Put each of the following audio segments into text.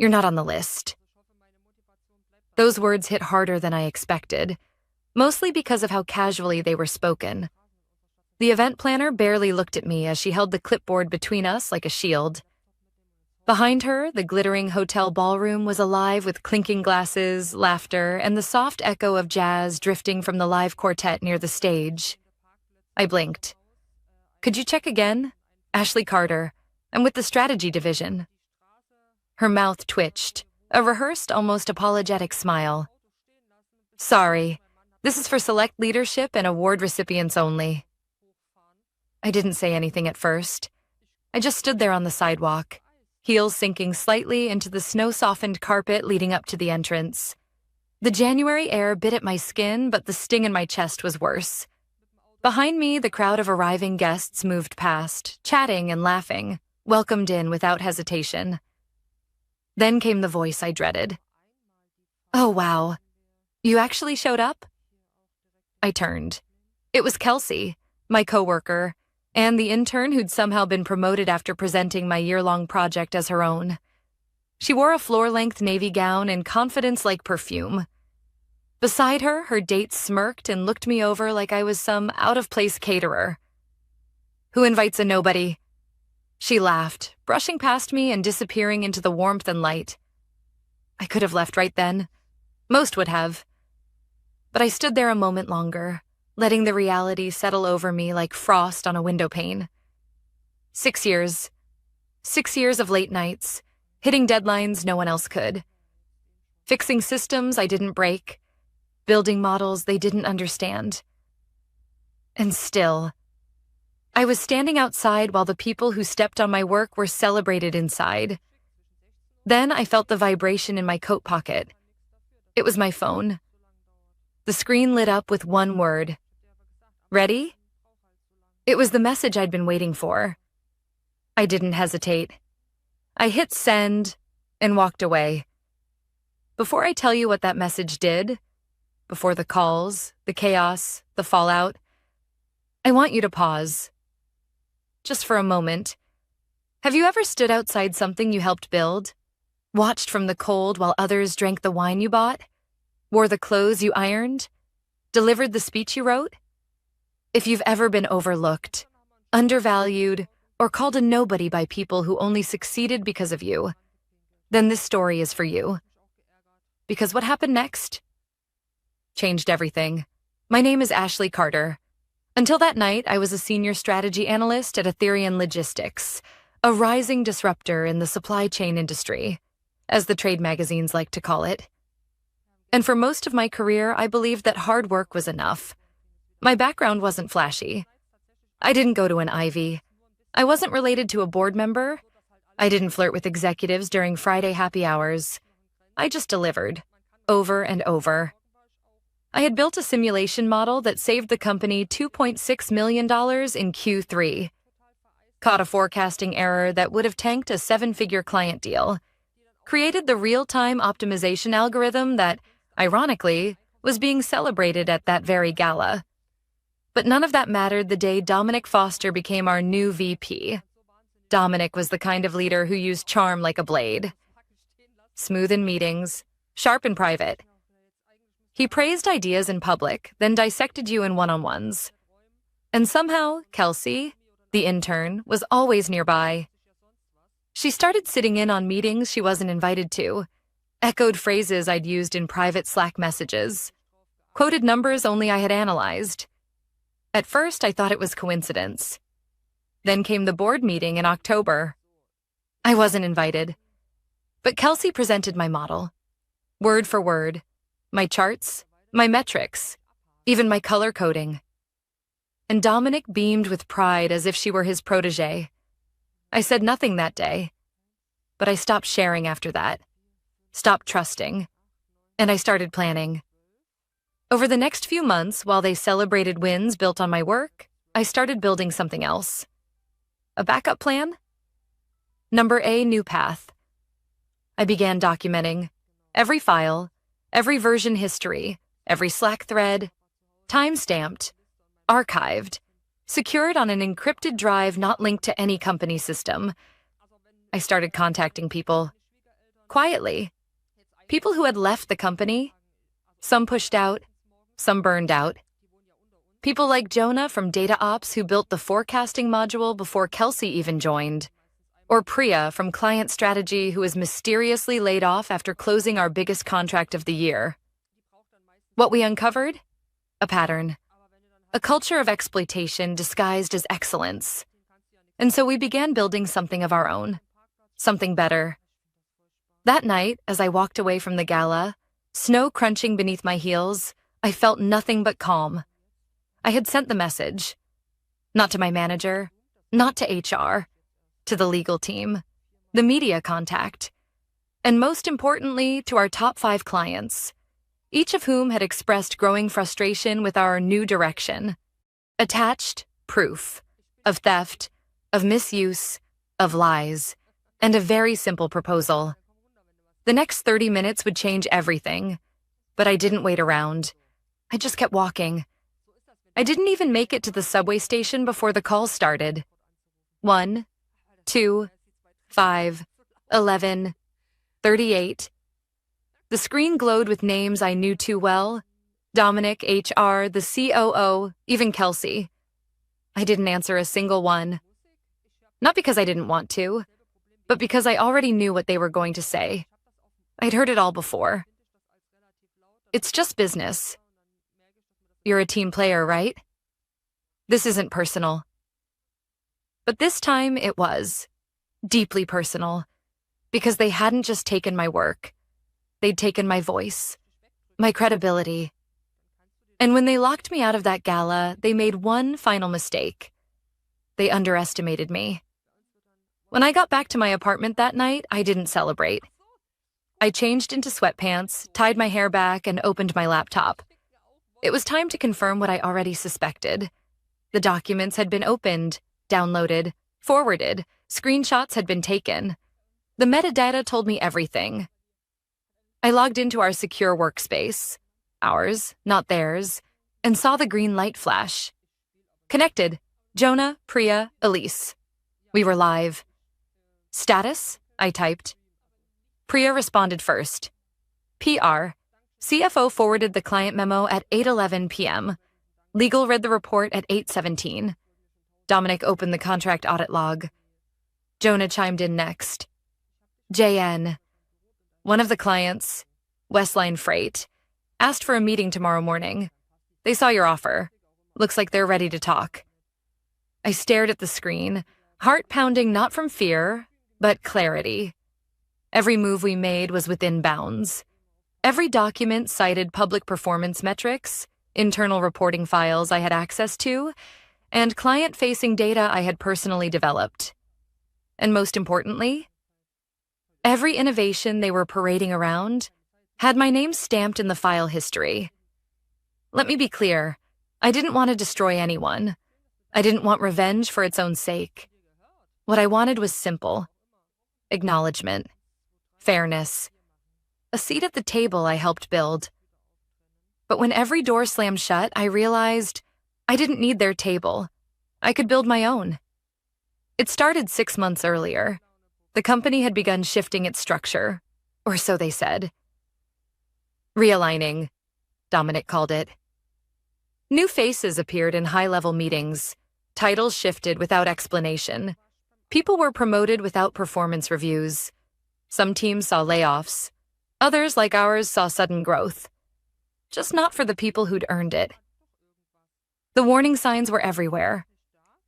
You're not on the list. Those words hit harder than I expected, mostly because of how casually they were spoken. The event planner barely looked at me as she held the clipboard between us like a shield. Behind her, the glittering hotel ballroom was alive with clinking glasses, laughter, and the soft echo of jazz drifting from the live quartet near the stage. I blinked. Could you check again? Ashley Carter. I'm with the strategy division. Her mouth twitched, a rehearsed, almost apologetic smile. Sorry, this is for select leadership and award recipients only. I didn't say anything at first. I just stood there on the sidewalk, heels sinking slightly into the snow-softened carpet leading up to the entrance. The January air bit at my skin, but the sting in my chest was worse. Behind me, the crowd of arriving guests moved past, chatting and laughing, welcomed in without hesitation. Then came the voice I dreaded. Oh, wow. You actually showed up? I turned. It was Kelsey, my coworker, and the intern who'd somehow been promoted after presenting my year-long project as her own. She wore a floor-length navy gown and confidence like perfume. Beside her, her date smirked and looked me over like I was some out-of-place caterer. Who invites a nobody? She laughed, brushing past me and disappearing into the warmth and light. I could have left right then. Most would have. But I stood there a moment longer, letting the reality settle over me like frost on a windowpane. 6 years. 6 years of late nights, hitting deadlines no one else could. Fixing systems I didn't break, building models they didn't understand. And still, I was standing outside while the people who stepped on my work were celebrated inside. Then I felt the vibration in my coat pocket. It was my phone. The screen lit up with one word. Ready? It was the message I'd been waiting for. I didn't hesitate. I hit send and walked away. Before I tell you what that message did, before the calls, the chaos, the fallout, I want you to pause. Just for a moment. Have you ever stood outside something you helped build? Watched from the cold while others drank the wine you bought? Wore the clothes you ironed? Delivered the speech you wrote? If you've ever been overlooked, undervalued, or called a nobody by people who only succeeded because of you, then this story is for you. Because what happened next changed everything. My name is Ashley Carter. Until that night, I was a senior strategy analyst at Athereion Logistics, a rising disruptor in the supply chain industry, as the trade magazines like to call it. And for most of my career, I believed that hard work was enough. My background wasn't flashy. I didn't go to an Ivy. I wasn't related to a board member. I didn't flirt with executives during Friday happy hours. I just delivered, over and over. I had built a simulation model that saved the company $2.6 million in Q3, caught a forecasting error that would have tanked a 7-figure client deal, created the real-time optimization algorithm that, ironically, was being celebrated at that very gala. But none of that mattered the day Dominic Foster became our new VP. Dominic was the kind of leader who used charm like a blade. Smooth in meetings, sharp in private. He praised ideas in public, then dissected you in one-on-ones. And somehow, Kelsey, the intern, was always nearby. She started sitting in on meetings she wasn't invited to, echoed phrases I'd used in private Slack messages, quoted numbers only I had analyzed. At first, I thought it was coincidence. Then came the board meeting in October. I wasn't invited. But Kelsey presented my model, word for word. My charts, my metrics, even my color coding. And Dominic beamed with pride as if she were his protege. I said nothing that day, but I stopped sharing after that, stopped trusting, and I started planning. Over the next few months, while they celebrated wins built on my work, I started building something else. A backup plan? Number A, new path. I began documenting every file, every version history, every Slack thread, time-stamped, archived, secured on an encrypted drive not linked to any company system. I started contacting people. quietly. People who had left the company, some pushed out, some burned out. People like Jonah from Data Ops who built the forecasting module before Kelsey even joined. Or Priya from Client Strategy who was mysteriously laid off after closing our biggest contract of the year. What we uncovered? A pattern. A culture of exploitation disguised as excellence. And so we began building something of our own. Something better. That night, as I walked away from the gala, snow crunching beneath my heels, I felt nothing but calm. I had sent the message. Not to my manager, not to HR, to the legal team, the media contact, and most importantly, to our top 5 clients, each of whom had expressed growing frustration with our new direction. Attached, proof of theft, of misuse, of lies, and a very simple proposal. The next 30 minutes would change everything, but I didn't wait around. I just kept walking. I didn't even make it to the subway station before the call started. 1, 2, 5, 11, 38. The screen glowed with names I knew too well. Dominic, HR, the COO, even Kelsey. I didn't answer a single one. Not because I didn't want to, but because I already knew what they were going to say. I'd heard it all before. It's just business. You're a team player, right? This isn't personal. But this time it was. Deeply personal. Because they hadn't just taken my work. They'd taken my voice. My credibility. And when they locked me out of that gala, they made one final mistake. They underestimated me. When I got back to my apartment that night, I didn't celebrate. I changed into sweatpants, tied my hair back, and opened my laptop. It was time to confirm what I already suspected. The documents had been opened, downloaded, forwarded, screenshots had been taken. The metadata told me everything. I logged into our secure workspace, ours, not theirs, and saw the green light flash. Connected, Jonah, Priya, Elise. We were live. Status? I typed. Priya responded first. PR. CFO forwarded the client memo at 8:11 p.m. Legal read the report at 8:17. Dominic opened the contract audit log. Jonah chimed in next. JN. One of the clients, Westline Freight, asked for a meeting tomorrow morning. They saw your offer. Looks like they're ready to talk. I stared at the screen, heart pounding not from fear, but clarity. Every move we made was within bounds. Every document cited public performance metrics, internal reporting files I had access to, and client-facing data I had personally developed. And most importantly, every innovation they were parading around had my name stamped in the file history. Let me be clear, I didn't want to destroy anyone. I didn't want revenge for its own sake. What I wanted was simple. Acknowledgement. Fairness. A seat at the table I helped build. But when every door slammed shut, I realized I didn't need their table. I could build my own. It started 6 months earlier. The company had begun shifting its structure, or so they said. Realigning, Dominic called it. New faces appeared in high-level meetings. Titles shifted without explanation. People were promoted without performance reviews. Some teams saw layoffs. Others, like ours, saw sudden growth. Just not for the people who'd earned it. The warning signs were everywhere.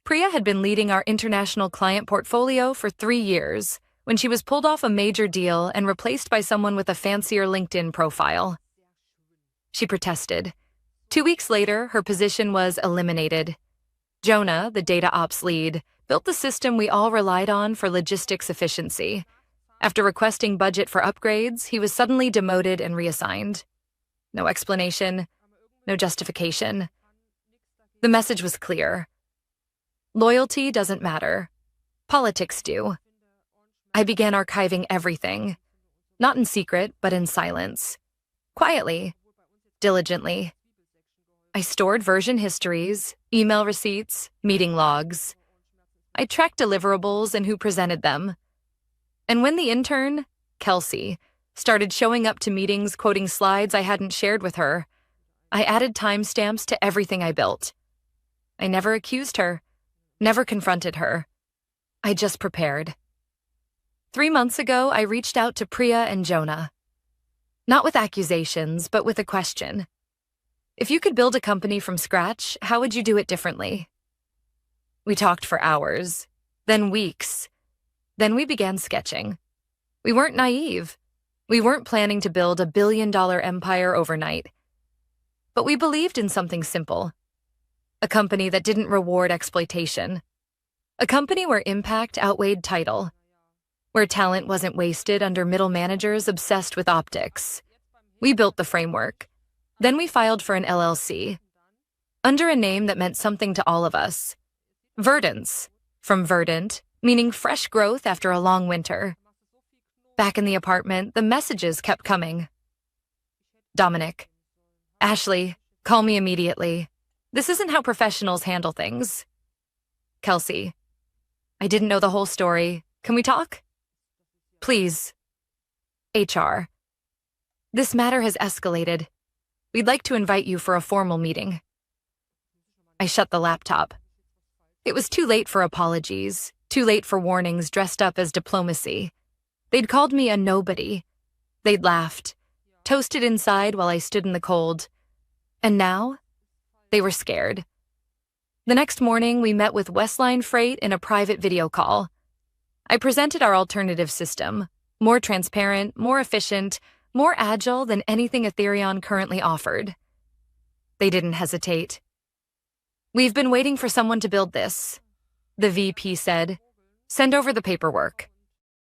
Priya had been leading our international client portfolio for 3 years when she was pulled off a major deal and replaced by someone with a fancier LinkedIn profile. She protested. 2 weeks later, her position was eliminated. Jonah, the data ops lead, built the system we all relied on for logistics efficiency. After requesting budget for upgrades, he was suddenly demoted and reassigned. No explanation, no justification. The message was clear. Loyalty doesn't matter. Politics do. I began archiving everything. Not in secret, but in silence. Quietly. Diligently. I stored version histories, email receipts, meeting logs. I tracked deliverables and who presented them. And when the intern, Kelsey, started showing up to meetings quoting slides I hadn't shared with her. I added timestamps to everything I built. I never accused her, never confronted her. I just prepared. 3 months ago, I reached out to Priya and Jonah. Not with accusations, but with a question. If you could build a company from scratch, how would you do it differently? We talked for hours, then weeks. Then we began sketching. We weren't naive. We weren't planning to build a billion-dollar empire overnight. But we believed in something simple. A company that didn't reward exploitation. A company where impact outweighed title. Where talent wasn't wasted under middle managers obsessed with optics. We built the framework. Then we filed for an LLC. Under a name that meant something to all of us. Verdance. From verdant, meaning fresh growth after a long winter. Back in the apartment, the messages kept coming. Dominic. Ashley, call me immediately. This isn't how professionals handle things. Kelsey. I didn't know the whole story. Can we talk? Please. HR. This matter has escalated. We'd like to invite you for a formal meeting. I shut the laptop. It was too late for apologies, too late for warnings dressed up as diplomacy. They'd called me a nobody. They'd laughed, toasted inside while I stood in the cold. And now, they were scared. The next morning, we met with Westline Freight in a private video call. I presented our alternative system, more transparent, more efficient, more agile than anything Athereion currently offered. They didn't hesitate. We've been waiting for someone to build this, the VP said. Send over the paperwork.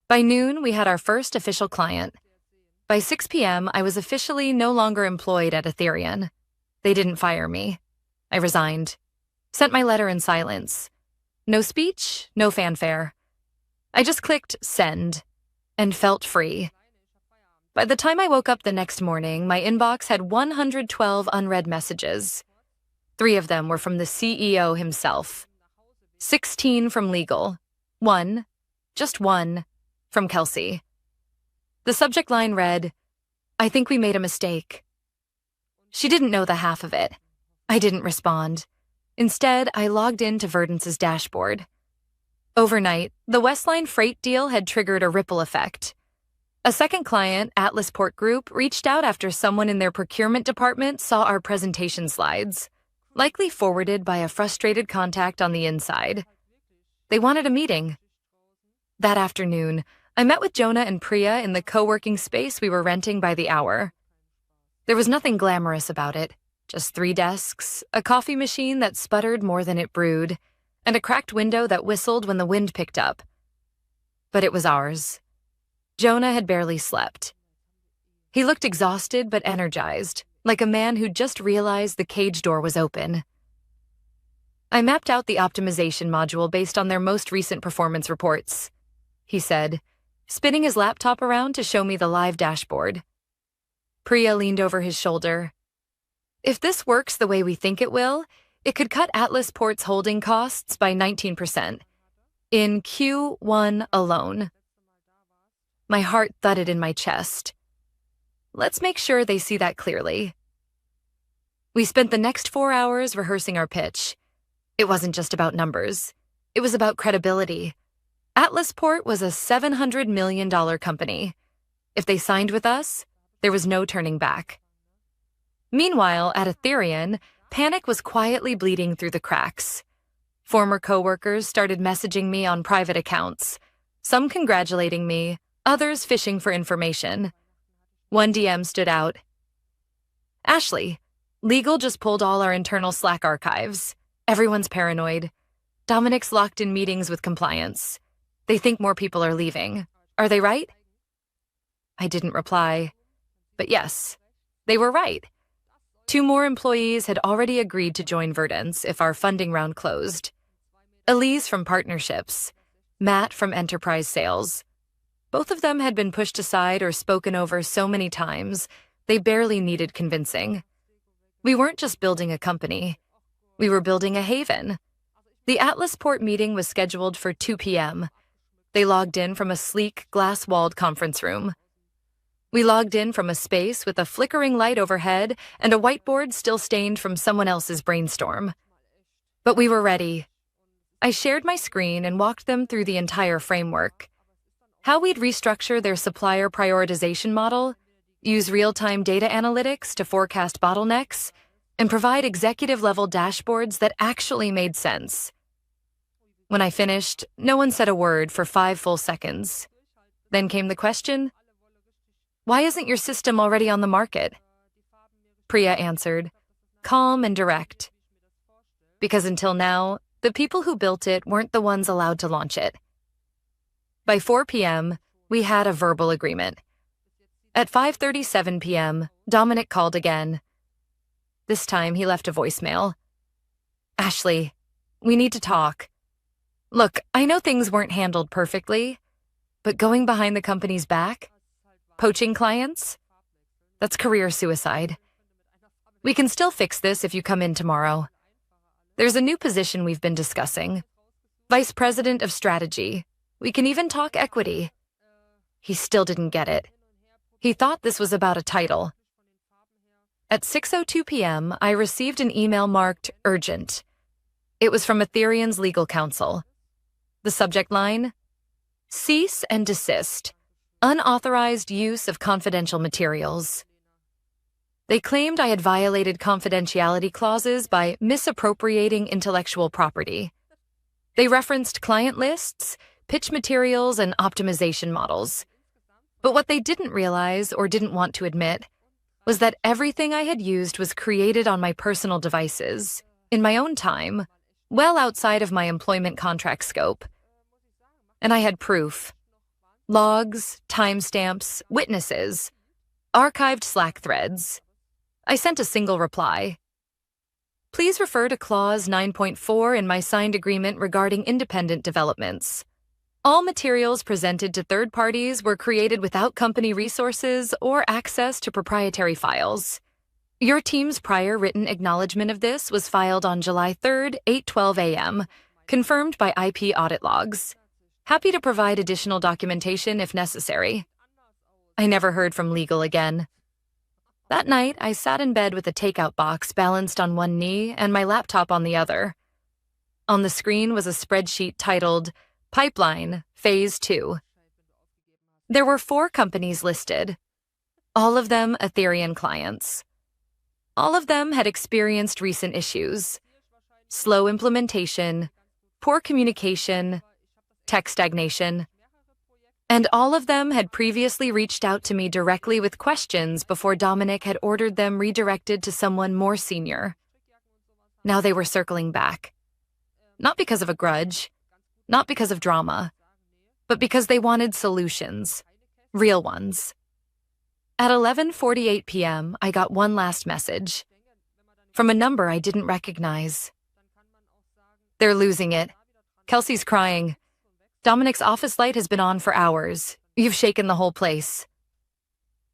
By noon, we had our first official client. By 6 p.m., I was officially no longer employed at Athereion. They didn't fire me. I resigned. Sent my letter in silence. No speech, no fanfare. I just clicked send and felt free. By the time I woke up the next morning, my inbox had 112 unread messages. 3 of them were from the CEO himself. 16 from legal. 1, just 1, from Kelsey. The subject line read, I think we made a mistake. She didn't know the half of it. I didn't respond. Instead, I logged into Verdance's dashboard. Overnight, the Westline Freight deal had triggered a ripple effect. A second client, Atlas Port Group, reached out after someone in their procurement department saw our presentation slides, likely forwarded by a frustrated contact on the inside. They wanted a meeting. That afternoon, I met with Jonah and Priya in the co-working space we were renting by the hour. There was nothing glamorous about it, just 3 desks, a coffee machine that sputtered more than it brewed, and a cracked window that whistled when the wind picked up. But it was ours. Jonah had barely slept. He looked exhausted but energized, like a man who'd just realized the cage door was open. I mapped out the optimization module based on their most recent performance reports, he said, spinning his laptop around to show me the live dashboard. Priya leaned over his shoulder. If this works the way we think it will, it could cut Atlas Port's holding costs by 19%. In Q1 alone. My heart thudded in my chest. Let's make sure they see that clearly. We spent the next 4 hours rehearsing our pitch. It wasn't just about numbers. It was about credibility. Atlas Port was a $700 million company. If they signed with us, there was no turning back. Meanwhile, at Athereion, panic was quietly bleeding through the cracks. Former coworkers started messaging me on private accounts, some congratulating me, others fishing for information. One DM stood out. Ashley, legal just pulled all our internal Slack archives. Everyone's paranoid. Dominic's locked in meetings with compliance. They think more people are leaving. Are they right? I didn't reply. But yes, they were right. 2 more employees had already agreed to join Verdance if our funding round closed. Elise from partnerships, Matt from enterprise sales. Both of them had been pushed aside or spoken over so many times, they barely needed convincing. We weren't just building a company. We were building a haven. The Atlas Port meeting was scheduled for 2 p.m. They logged in from a sleek, glass-walled conference room. We logged in from a space with a flickering light overhead and a whiteboard still stained from someone else's brainstorm. But we were ready. I shared my screen and walked them through the entire framework. How we'd restructure their supplier prioritization model, use real-time data analytics to forecast bottlenecks, and provide executive-level dashboards that actually made sense. When I finished, no one said a word for 5 full seconds. Then came the question, "Why isn't your system already on the market?" Priya answered, calm and direct. Because until now, the people who built it weren't the ones allowed to launch it. By 4 p.m., we had a verbal agreement. At 5:37 p.m., Dominic called again. This time, he left a voicemail. "Ashley, we need to talk. Look, I know things weren't handled perfectly, but going behind the company's back, poaching clients, that's career suicide. We can still fix this if you come in tomorrow. There's a new position we've been discussing. Vice President of Strategy. We can even talk equity." He still didn't get it. He thought this was about a title. At 6:02 p.m., I received an email marked urgent. It was from Athereion's legal counsel. The subject line, "Cease and desist. Unauthorized use of confidential materials." They claimed I had violated confidentiality clauses by misappropriating intellectual property. They referenced client lists, pitch materials, and optimization models. But what they didn't realize or didn't want to admit was that everything I had used was created on my personal devices, in my own time, well outside of my employment contract scope. And I had proof. Logs, timestamps, witnesses, archived Slack threads. I sent a single reply. "Please refer to Clause 9.4 in my signed agreement regarding independent developments. All materials presented to third parties were created without company resources or access to proprietary files. Your team's prior written acknowledgement of this was filed on July 3rd, 8:12 a.m., confirmed by IP audit logs. Happy to provide additional documentation if necessary." I never heard from legal again. That night, I sat in bed with a takeout box balanced on one knee and my laptop on the other. On the screen was a spreadsheet titled Pipeline, Phase 2. There were 4 companies listed, all of them Athereion clients. All of them had experienced recent issues: slow implementation, poor communication, tech stagnation. And all of them had previously reached out to me directly with questions before Dominic had ordered them redirected to someone more senior. Now they were circling back. Not because of a grudge, not because of drama, but because they wanted solutions, real ones. At 11:48 p.m., I got one last message from a number I didn't recognize. "They're losing it. Kelsey's crying. Dominic's office light has been on for hours. You've shaken the whole place."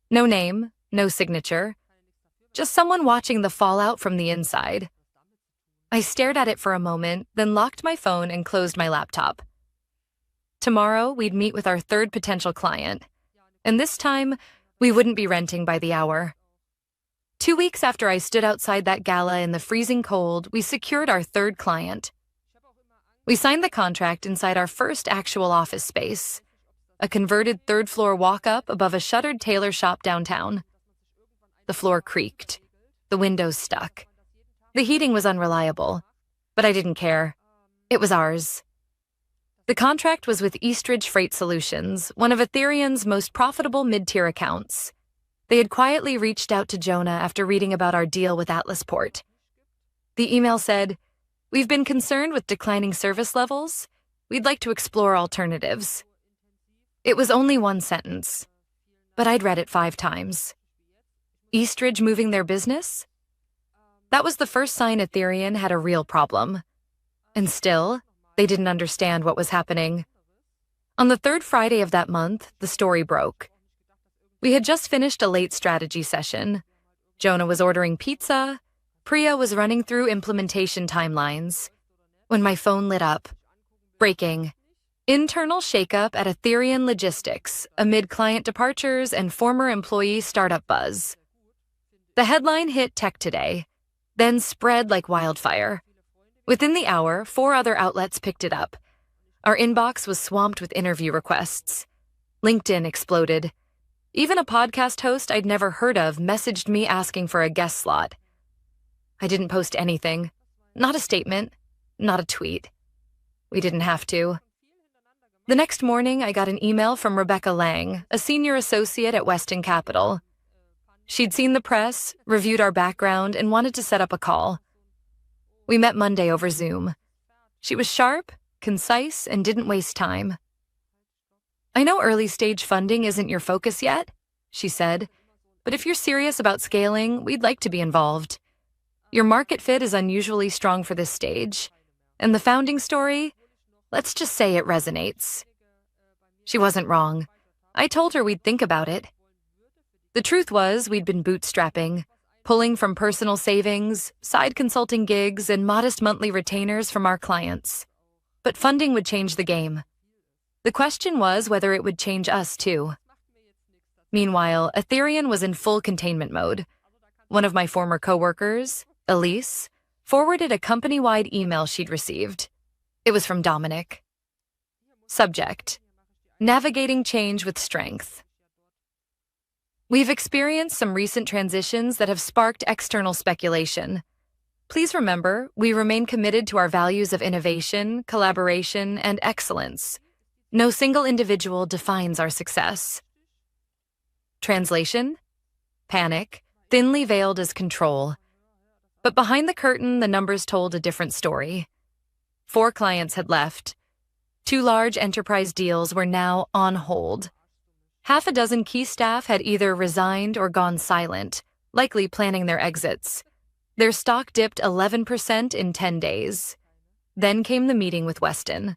No name, no signature, just someone watching the fallout from the inside. I stared at it for a moment, then locked my phone and closed my laptop. Tomorrow, we'd meet with our third potential client, and this time, we wouldn't be renting by the hour. 2 weeks after I stood outside that gala in the freezing cold, we secured our third client. We signed the contract inside our first actual office space, a converted third-floor walk-up above a shuttered tailor shop downtown. The floor creaked. The windows stuck. The heating was unreliable, but I didn't care. It was ours. The contract was with Eastridge Freight Solutions, one of Athereion's most profitable mid-tier accounts. They had quietly reached out to Jonah after reading about our deal with Atlasport. The email said, "We've been concerned with declining service levels. We'd like to explore alternatives." It was only one sentence, but I'd read it 5 times. Eastridge moving their business? That was the first sign Athereion had a real problem. And still, they didn't understand what was happening. On the 3rd Friday of that month, the story broke. We had just finished a late strategy session. Jonah was ordering pizza. Priya was running through implementation timelines. When my phone lit up. Breaking. Internal shakeup at Athereion Logistics amid client departures and former employee startup buzz. The headline hit Tech Today, then spread like wildfire. Within the hour, 4 other outlets picked it up. Our inbox was swamped with interview requests. LinkedIn exploded. Even a podcast host I'd never heard of messaged me asking for a guest slot. I didn't post anything. Not a statement, not a tweet. We didn't have to. The next morning, I got an email from Rebecca Lang, a senior associate at Weston Capital. She'd seen the press, reviewed our background, and wanted to set up a call. We met Monday over Zoom. She was sharp, concise, and didn't waste time. "I know early-stage funding isn't your focus yet," she said, "but if you're serious about scaling, we'd like to be involved. Your market fit is unusually strong for this stage, and the founding story, let's just say it resonates." She wasn't wrong. I told her we'd think about it. The truth was, we'd been bootstrapping, pulling from personal savings, side consulting gigs, and modest monthly retainers from our clients. But funding would change the game. The question was whether it would change us too. Meanwhile, Athereion was in full containment mode. One of my former coworkers, Elise, forwarded a company-wide email she'd received. It was from Dominic. Subject: Navigating change with strength. We've experienced some recent transitions that have sparked external speculation. Please remember, we remain committed to our values of innovation, collaboration, and excellence. No single individual defines our success. Translation: Panic, thinly veiled as control. But behind the curtain, the numbers told a different story. 4 clients had left. 2 large enterprise deals were now on hold. Half a dozen key staff had either resigned or gone silent, likely planning their exits. Their stock dipped 11% in 10 days. Then came the meeting with Weston.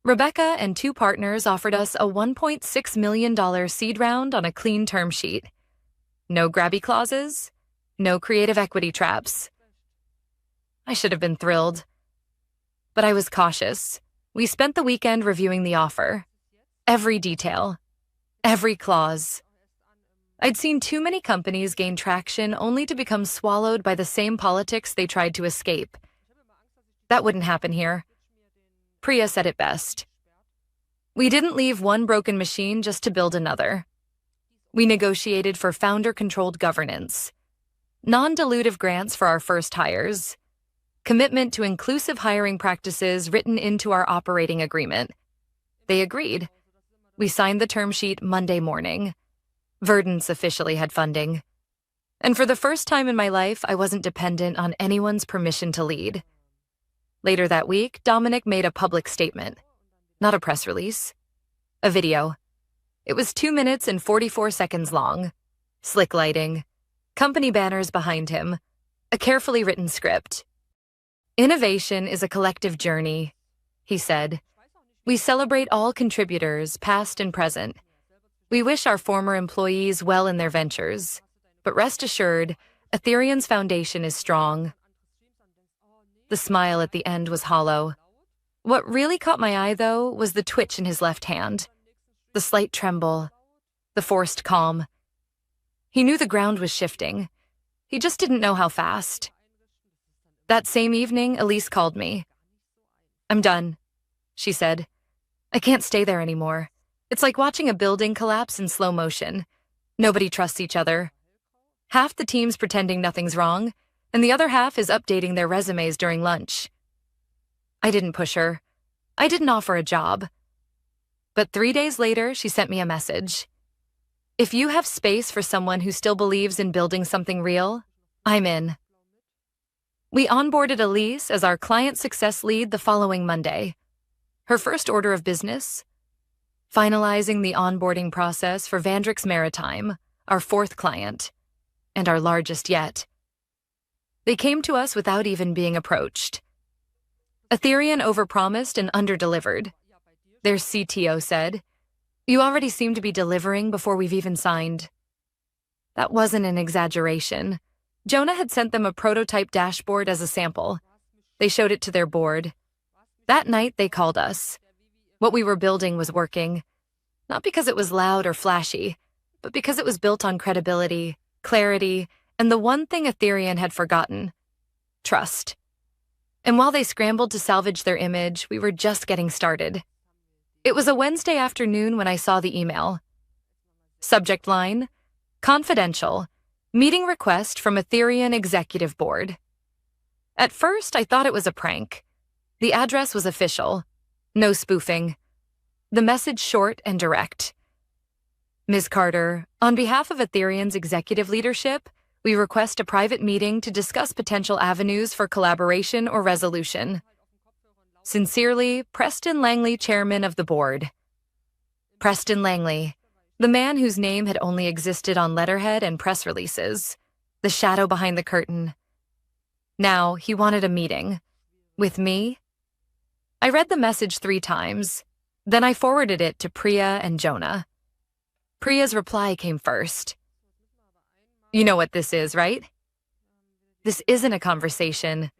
Rebecca and 2 partners offered us a $1.6 million seed round on a clean term sheet. No grabby clauses, no creative equity traps. I should have been thrilled. But I was cautious. We spent the weekend reviewing the offer. Every detail. Every clause. I'd seen too many companies gain traction only to become swallowed by the same politics they tried to escape. That wouldn't happen here. Priya said it best. We didn't leave one broken machine just to build another. We negotiated for founder-controlled governance, non-dilutive grants for our first hires, commitment to inclusive hiring practices written into our operating agreement. They agreed. We signed the term sheet Monday morning. Verdance officially had funding. And for the first time in my life, I wasn't dependent on anyone's permission to lead. Later that week, Dominic made a public statement. Not a press release. A video. It was 2 minutes and 44 seconds long. Slick lighting. Company banners behind him. A carefully written script. "Innovation is a collective journey," he said. "We celebrate all contributors, past and present. We wish our former employees well in their ventures. But rest assured, Athereion's foundation is strong." The smile at the end was hollow. What really caught my eye, though, was the twitch in his left hand. The slight tremble. The forced calm. He knew the ground was shifting. He just didn't know how fast. That same evening, Elise called me. "I'm done," she said. "I can't stay there anymore. It's like watching a building collapse in slow motion. Nobody trusts each other. Half the team's pretending nothing's wrong, and the other half is updating their resumes during lunch." I didn't push her. I didn't offer a job. But 3 days later, she sent me a message. "If you have space for someone who still believes in building something real, I'm in." We onboarded Elise as our client success lead the following Monday. Her first order of business: finalizing the onboarding process for Vandrix Maritime, our 4th client, and our largest yet. They came to us without even being approached. Athereion overpromised and underdelivered. Their CTO said, "You already seem to be delivering before we've even signed." That wasn't an exaggeration. Jonah had sent them a prototype dashboard as a sample. They showed it to their board. That night, they called us. What we were building was working, not because it was loud or flashy, but because it was built on credibility, clarity, and the one thing Athereion had forgotten: trust. And while they scrambled to salvage their image, we were just getting started. It was a Wednesday afternoon when I saw the email. Subject line: confidential, meeting request from Athereion Executive Board. At first, I thought it was a prank. The address was official. No spoofing. The message short and direct. Ms. Carter, on behalf of Athereion's executive leadership, we request a private meeting to discuss potential avenues for collaboration or resolution. Sincerely, Preston Langley, Chairman of the Board. Preston Langley, the man whose name had only existed on letterhead and press releases, the shadow behind the curtain. Now, he wanted a meeting. With me? I read the message 3 times. Then I forwarded it to Priya and Jonah. Priya's reply came first. You know what this is, right? This isn't a conversation.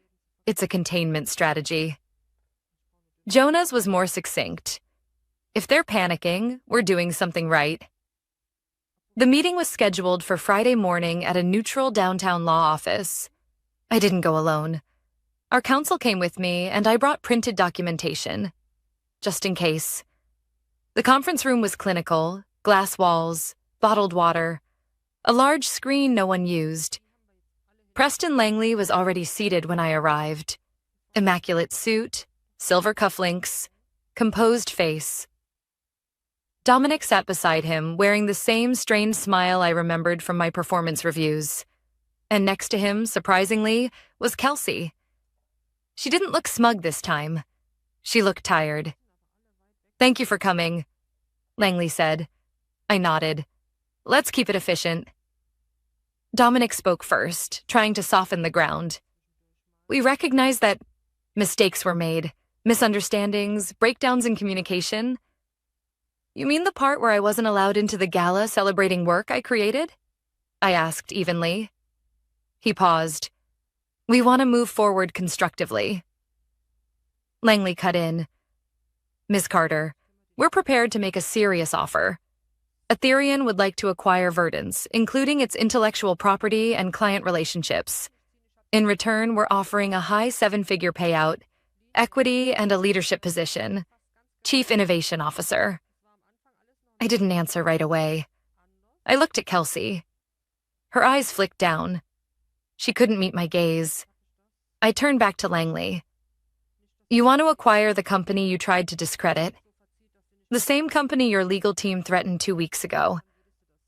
It's a containment strategy. Jonah's was more succinct. If they're panicking, we're doing something right. The meeting was scheduled for Friday morning at a neutral downtown law office. I didn't go alone. Our counsel came with me, and I brought printed documentation, just in case. The conference room was clinical, glass walls, bottled water, a large screen no one used. Preston Langley was already seated when I arrived. Immaculate suit, silver cufflinks, composed face. Dominic sat beside him, wearing the same strained smile I remembered from my performance reviews. And next to him, surprisingly, was Kelsey. She didn't look smug this time. She looked tired. Thank you for coming, Langley said. I nodded. Let's keep it efficient. Dominic spoke first, trying to soften the ground. We recognize that mistakes were made, misunderstandings, breakdowns in communication. You mean the part where I wasn't allowed into the gala celebrating work I created? I asked evenly. He paused. We want to move forward constructively. Langley cut in. Ms. Carter, we're prepared to make a serious offer. Athereion would like to acquire Verdance, including its intellectual property and client relationships. In return, we're offering a high 7-figure payout, equity, and a leadership position, Chief Innovation Officer. I didn't answer right away. I looked at Kelsey. Her eyes flicked down. She couldn't meet my gaze. I turned back to Langley. You want to acquire the company you tried to discredit? The same company your legal team threatened 2 weeks ago.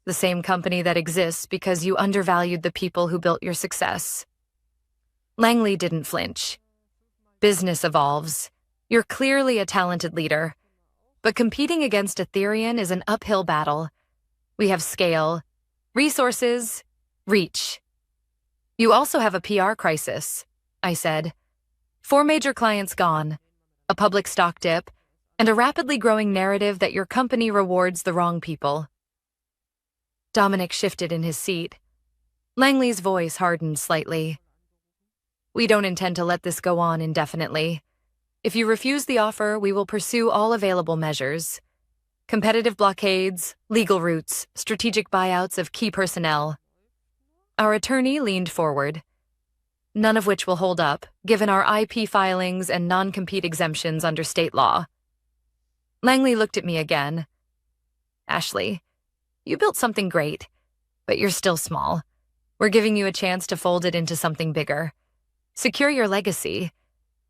The same company that exists because you undervalued the people who built your success. Langley didn't flinch. Business evolves. You're clearly a talented leader. But competing against Athereion is an uphill battle. We have scale, resources, reach. You also have a PR crisis, I said. 4 major clients gone, a public stock dip, and a rapidly growing narrative that your company rewards the wrong people. Dominic shifted in his seat. Langley's voice hardened slightly. We don't intend to let this go on indefinitely. If you refuse the offer, we will pursue all available measures. Competitive blockades, legal routes, strategic buyouts of key personnel. Our attorney leaned forward. None of which will hold up, given our IP filings and non-compete exemptions under state law. Langley looked at me again. Ashley, you built something great, but you're still small. We're giving you a chance to fold it into something bigger. Secure your legacy,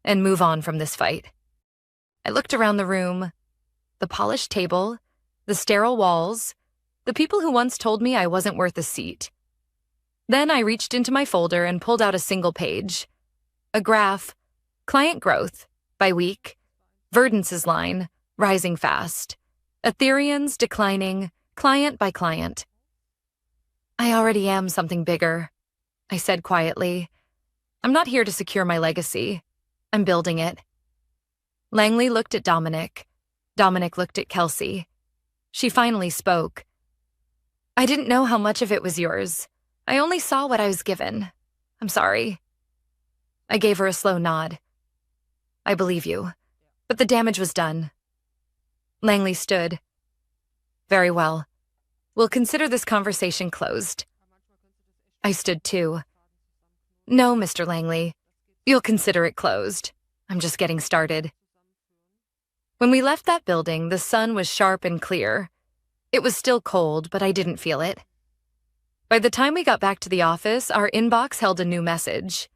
and move on from this fight. I looked around the room. The polished table, the sterile walls, the people who once told me I wasn't worth a seat. Then I reached into my folder and pulled out a single page. A graph, client growth, by week, Verdance's line, rising fast, Athereion's declining, client by client. I already am something bigger, I said quietly. I'm not here to secure my legacy. I'm building it. Langley looked at Dominic. Dominic looked at Kelsey. She finally spoke. I didn't know how much of it was yours. I only saw what I was given. I'm sorry. I gave her a slow nod. I believe you, but the damage was done. Langley stood. Very well. We'll consider this conversation closed. I stood too. No, Mr. Langley. You'll consider it closed. I'm just getting started. When we left that building, the sun was sharp and clear. It was still cold, but I didn't feel it. By the time we got back to the office, our inbox held a new message.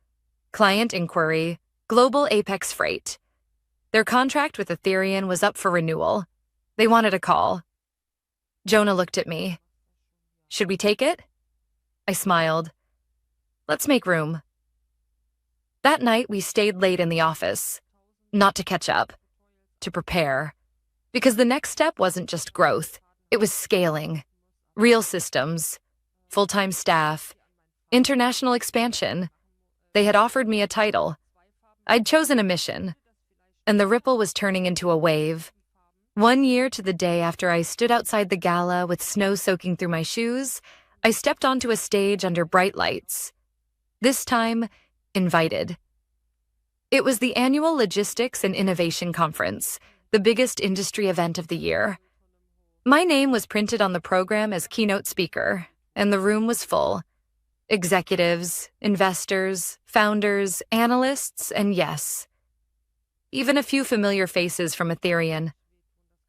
Client inquiry, Global Apex Freight. Their contract with Athereion was up for renewal. They wanted a call. Jonah looked at me. Should we take it? I smiled. Let's make room. That night, we stayed late in the office. Not to catch up, to prepare. Because the next step wasn't just growth, it was scaling. Real systems, full-time staff, international expansion. They had offered me a title. I'd chosen a mission, and the ripple was turning into a wave. 1 year to the day after I stood outside the Gala with snow soaking through my shoes, I stepped onto a stage under bright lights. This time, invited. It was the annual Logistics and Innovation Conference, the biggest industry event of the year. My name was printed on the program as keynote speaker, and the room was full. Executives, investors, founders, analysts, and yes, even a few familiar faces from Athereion.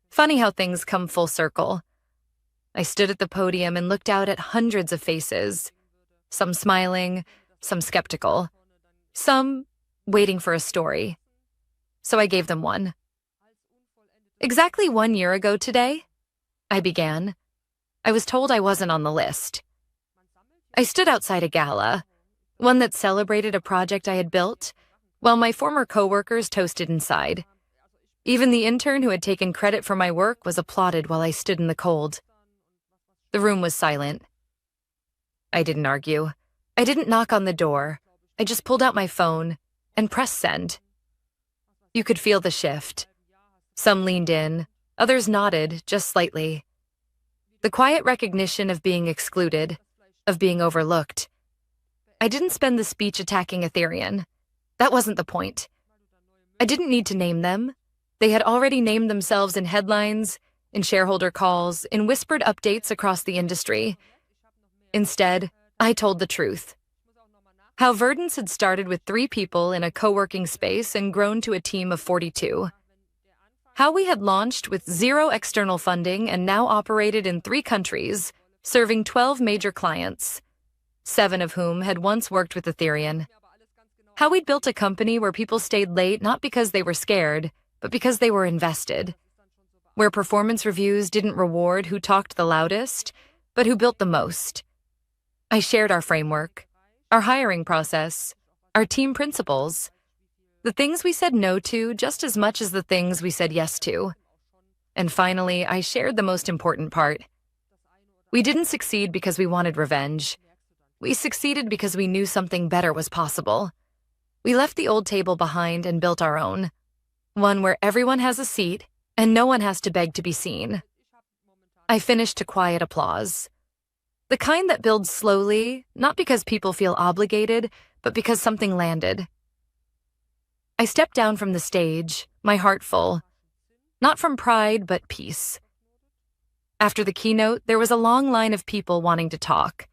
Funny how things come full circle. I stood at the podium and looked out at hundreds of faces, some smiling, some skeptical, some waiting for a story. So I gave them one. Exactly 1 year ago today, I began. I was told I wasn't on the list. I stood outside a gala, one that celebrated a project I had built, while my former coworkers toasted inside. Even the intern who had taken credit for my work was applauded while I stood in the cold. The room was silent. I didn't argue. I didn't knock on the door. I just pulled out my phone and pressed send. You could feel the shift. Some leaned in, others nodded, just slightly. The quiet recognition of being excluded, of being overlooked. I didn't spend the speech attacking Athereion. That wasn't the point. I didn't need to name them. They had already named themselves in headlines, in shareholder calls, in whispered updates across the industry. Instead, I told the truth. How Verdance had started with 3 people in a co-working space and grown to a team of 42. How we had launched with 0 external funding and now operated in 3 countries, serving 12 major clients, 7 of whom had once worked with Athereion. How we'd built a company where people stayed late not because they were scared, but because they were invested. Where performance reviews didn't reward who talked the loudest, but who built the most. I shared our framework, our hiring process, our team principles, the things we said no to just as much as the things we said yes to. And finally, I shared the most important part. We didn't succeed because we wanted revenge. We succeeded because we knew something better was possible. We left the old table behind and built our own. One where everyone has a seat and no one has to beg to be seen. I finished to quiet applause. The kind that builds slowly, not because people feel obligated, but because something landed. I stepped down from the stage, my heart full. Not from pride, but peace. After the keynote, there was a long line of people wanting to talk.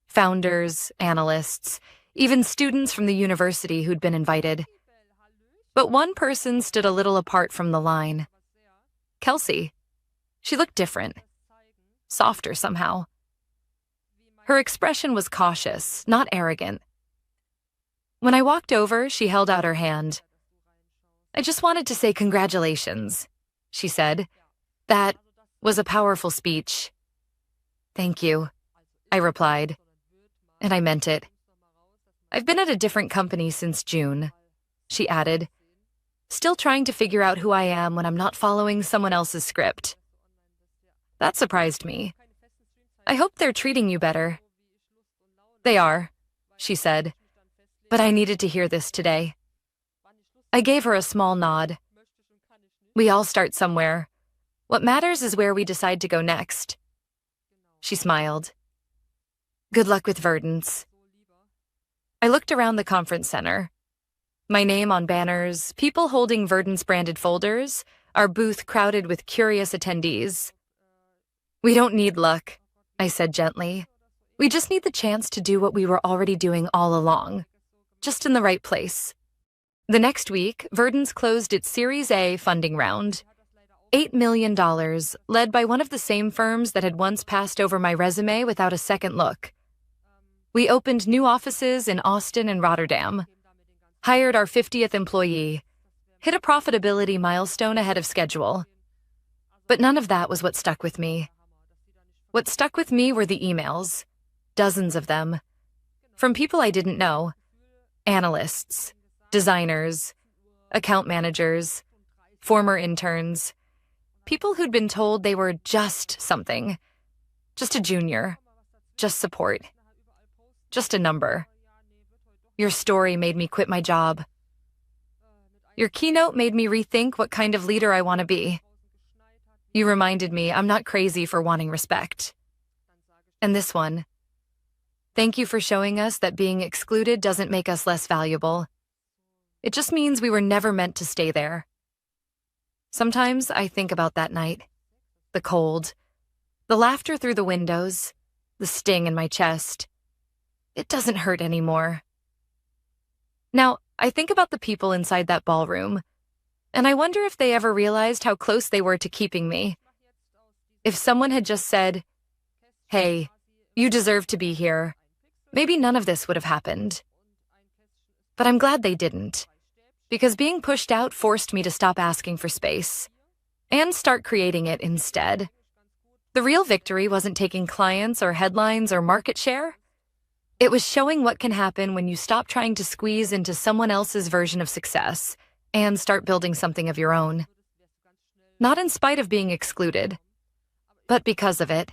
Founders, analysts, even students from the university who'd been invited. But one person stood a little apart from the line. Kelsey. She looked different. Softer somehow. Her expression was cautious, not arrogant. When I walked over, she held out her hand. I just wanted to say congratulations, she said. That was a powerful speech. Thank you, I replied. And I meant it. I've been at a different company since June, she added. Still trying to figure out who I am when I'm not following someone else's script. That surprised me. I hope they're treating you better. They are, she said, but I needed to hear this today. I gave her a small nod. We all start somewhere. What matters is where we decide to go next. She smiled. Good luck with Verdance. I looked around the conference center. My name on banners, people holding Verdance-branded folders, our booth crowded with curious attendees. "We don't need luck," I said gently. "We just need the chance to do what we were already doing all along, just in the right place." The next week, Verdance closed its Series A funding round. $8 million, led by one of the same firms that had once passed over my resume without a second look. We opened new offices in Austin and Rotterdam, hired our 50th employee, hit a profitability milestone ahead of schedule. But none of that was what stuck with me. What stuck with me were the emails, dozens of them, from people I didn't know, analysts, designers, account managers, former interns, people who'd been told they were just something, just a junior, just support, just a number. "Your story made me quit my job. Your keynote made me rethink what kind of leader I want to be. You reminded me I'm not crazy for wanting respect." And this one: "Thank you for showing us that being excluded doesn't make us less valuable. It just means we were never meant to stay there." Sometimes I think about that night. The cold, the laughter through the windows, the sting in my chest. It doesn't hurt anymore. Now, I think about the people inside that ballroom, and I wonder if they ever realized how close they were to keeping me. If someone had just said, "Hey, you deserve to be here," maybe none of this would have happened. But I'm glad they didn't, because being pushed out forced me to stop asking for space and start creating it instead. The real victory wasn't taking clients or headlines or market share. It was showing what can happen when you stop trying to squeeze into someone else's version of success and start building something of your own. Not in spite of being excluded, but because of it.